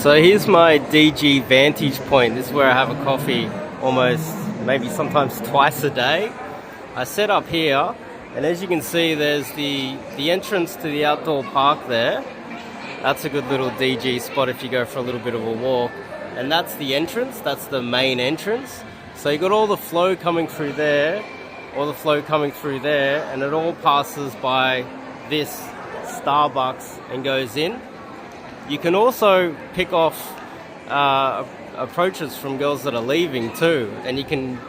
So here's my DG Vantage point. This is where I have a coffee almost, maybe sometimes twice a day. I set up here, and as you can see, there's the entrance to the outdoor park there. That's a good little DG spot if you go for a little bit of a walk. And that's the entrance, that's the main entrance. So you got all the flow coming through there, and it all passes by this Starbucks and goes in. You can also pick off approaches from girls that are leaving too, and you can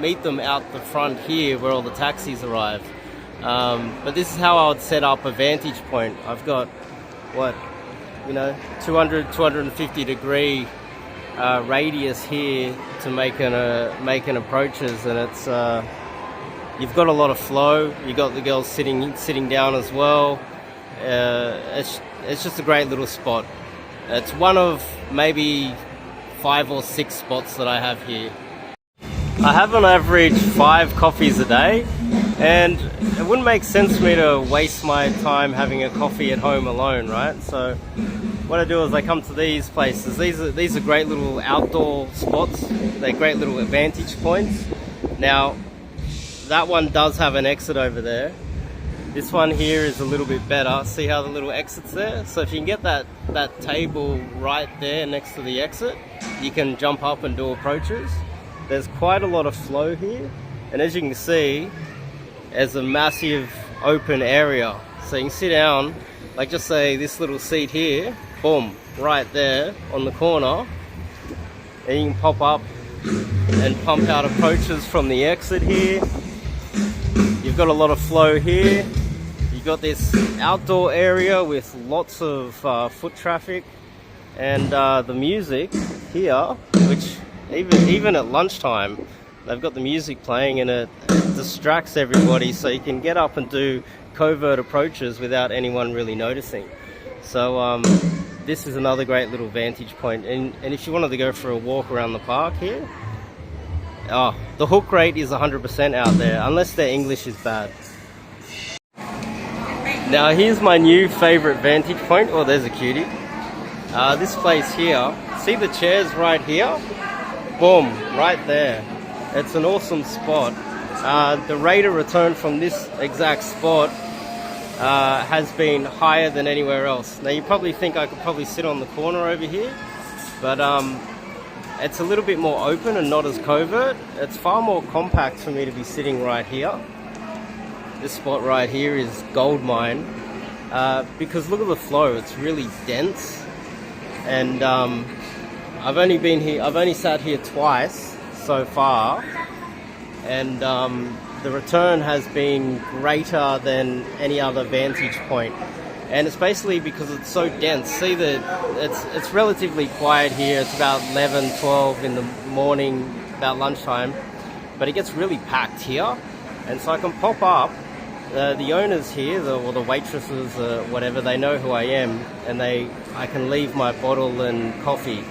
meet them out the front here where all the taxis arrive. But this is how I would set up a vantage point. I've got 250 degree radius here to make an approaches, and it's you've got a lot of flow. You got the girls sitting down as well. It's just a great little spot. It's one of maybe 5 or 6 spots that I have here. I have on average 5 coffees a day, and it wouldn't make sense for me to waste my time having a coffee at home alone, right? So what I do is I come to these places. These are great little outdoor spots. They're great little vantage points. Now, that one does have an exit over there. This one here is a little bit better. See how the little exit's there? So if you can get that table right there next to the exit, you can jump up and do approaches. There's quite a lot of flow here, and as you can see, there's a massive open area. So you can sit down, like just say this little seat here, boom, right there on the corner, and you can pop up and pump out approaches from the exit here. You've got a lot of flow here. You've got this outdoor area with lots of foot traffic, and the music here, which even at lunchtime, they've got the music playing, and it distracts everybody, so you can get up and do covert approaches without anyone really noticing. So this is another great little vantage point. And if you wanted to go for a walk around the park here, the hook rate is 100% out there, unless their English is bad. Now here's my new favorite vantage point. Oh, there's a cutie. This place here, see the chairs right here? Boom, right there. It's an awesome spot. The rate of return from this exact spot has been higher than anywhere else. Now you probably think I could probably sit on the corner over here, but it's a little bit more open and not as covert. It's far more compact for me to be sitting right here. This spot right here is gold mine, because look at the flow. It's really dense, and I've only sat here twice so far, and the return has been greater than any other vantage point. And it's basically because it's so dense. See that it's relatively quiet here. It's about 11, 12 in the morning, about lunchtime, but it gets really packed here. And so I can pop up. The owners here, or the waitresses, whatever, they know who I am, and I can leave my bottle and coffee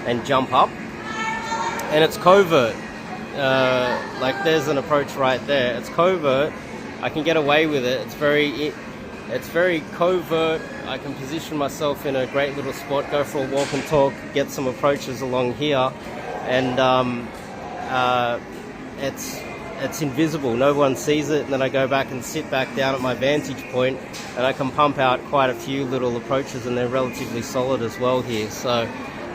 and jump up. And it's covert. Like there's an approach right there. It's covert. I can get away with it. It's very covert. I can position myself in a great little spot, go for a walk and talk, get some approaches along here, and it's invisible. No one sees it, and then I go back and sit back down at my vantage point, and I can pump out quite a few little approaches, and they're relatively solid as well here. So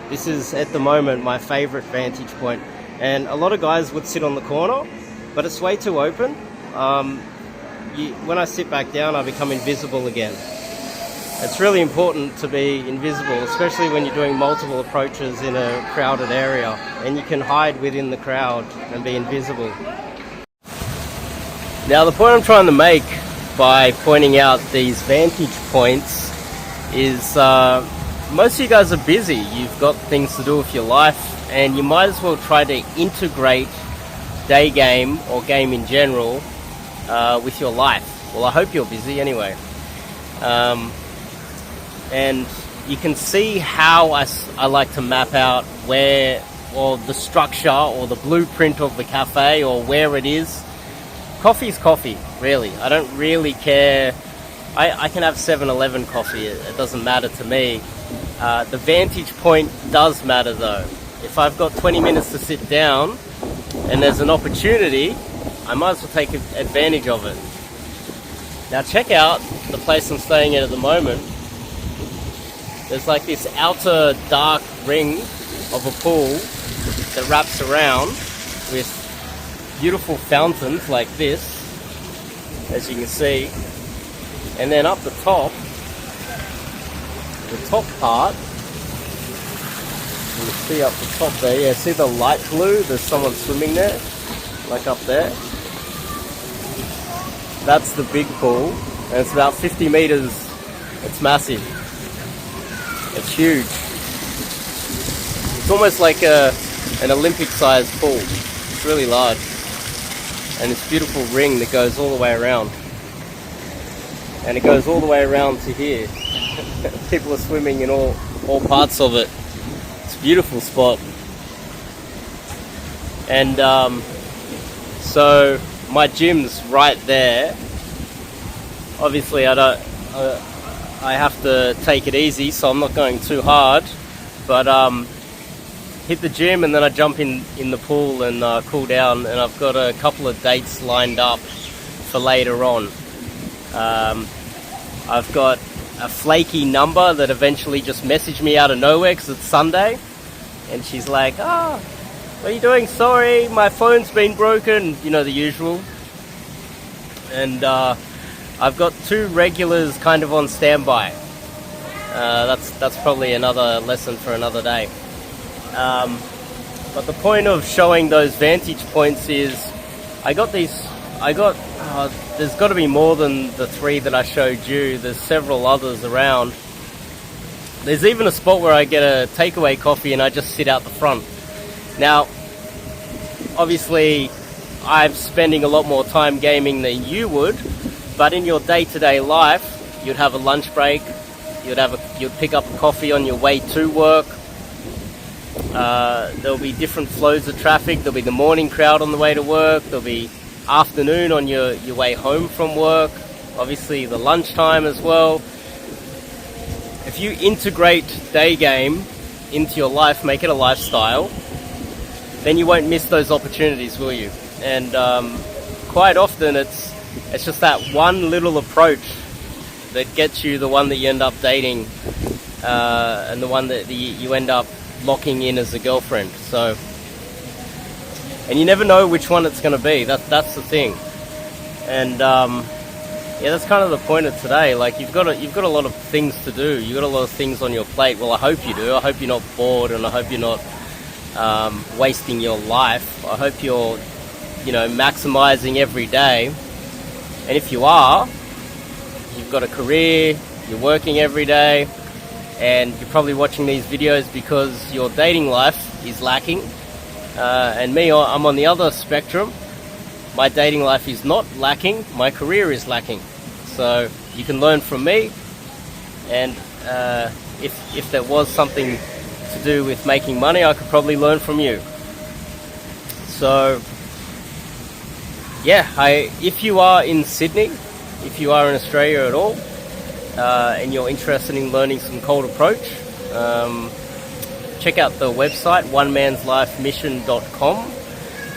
this is at the moment my favorite vantage point. And a lot of guys would sit on the corner, but it's way too open. When I sit back down, I become invisible again. It's really important to be invisible, especially when you're doing multiple approaches in a crowded area, and you can hide within the crowd and be invisible. Now the point I'm trying to make by pointing out these vantage points is most of you guys are busy. You've got things to do with your life, and you might as well try to integrate Daygame or game in general with your life. Well, I hope you're busy anyway. And you can see how I like to map out where, or the structure or the blueprint of the cafe, or where it is. Coffee's coffee, really. I don't really care I can have 7-Eleven coffee, it doesn't matter to me. The vantage point does matter though. If I've got 20 minutes to sit down and there's an opportunity, I might as well take advantage of it. Now check out the place I'm staying at the moment. There's like this outer dark ring of a pool that wraps around with beautiful fountains like this, as you can see. And then up the top part, you can see up the top there, yeah, see the light blue? There's someone swimming there, like up there. That's the big pool, and it's about 50 meters. It's massive. It's huge. It's almost like an Olympic-sized pool. It's really large. And this beautiful ring that goes all the way around. And it goes all the way around to here. People are swimming in all parts of it. It's a beautiful spot. And so my gym's right there. Obviously I have to take it easy, so I'm not going too hard. But hit the gym and then I jump in the pool and cool down, and I've got a couple of dates lined up for later on. I've got a flaky number that eventually just messaged me out of nowhere because it's Sunday, and she's like, what are you doing? Sorry, my phone's been broken, you know, the usual. And I've got 2 regulars kind of on standby. That's probably another lesson for another day. But the point of showing those vantage points is there's got to be more than the 3 that I showed you. There's several others around. There's even a spot where I get a takeaway coffee and I just sit out the front. Now, obviously, I'm spending a lot more time gaming than you would, but in your day-to-day life, you'd have a lunch break, you'd pick up a coffee on your way to work. There'll be different flows of traffic. There'll be the morning crowd on the way to work. There'll be afternoon on your way home from work. Obviously the lunchtime as well. If you integrate Daygame into your life, make it a lifestyle, then you won't miss those opportunities, will you? And quite often it's just that one little approach that gets you the one that you end up dating, and the one that you end up locking in as a girlfriend. So, and you never know which one it's going to be. That's the thing. And yeah, that's kind of the point of today. Like, you've got a lot of things to do. You've got a lot of things on your plate. Well, I hope you do. I hope you're not bored, and I hope you're not wasting your life. I hope you're, maximizing every day. And if you are, you've got a career, you're working every day, and you're probably watching these videos because your dating life is lacking. And me, I'm on the other spectrum. My dating life is not lacking, my career is lacking. So you can learn from me, and if there was something to do with making money, I could probably learn from you. So yeah, if you are in Sydney, if you are in Australia at all, and you're interested in learning some cold approach, check out the website onemanslifemission.com,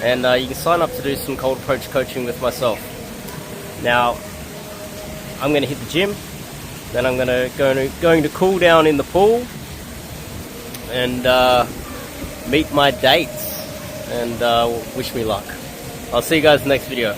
and you can sign up to do some cold approach coaching with myself. Now, I'm going to hit the gym, then I'm going to cool down in the pool and meet my dates, and wish me luck. I'll see you guys in the next video.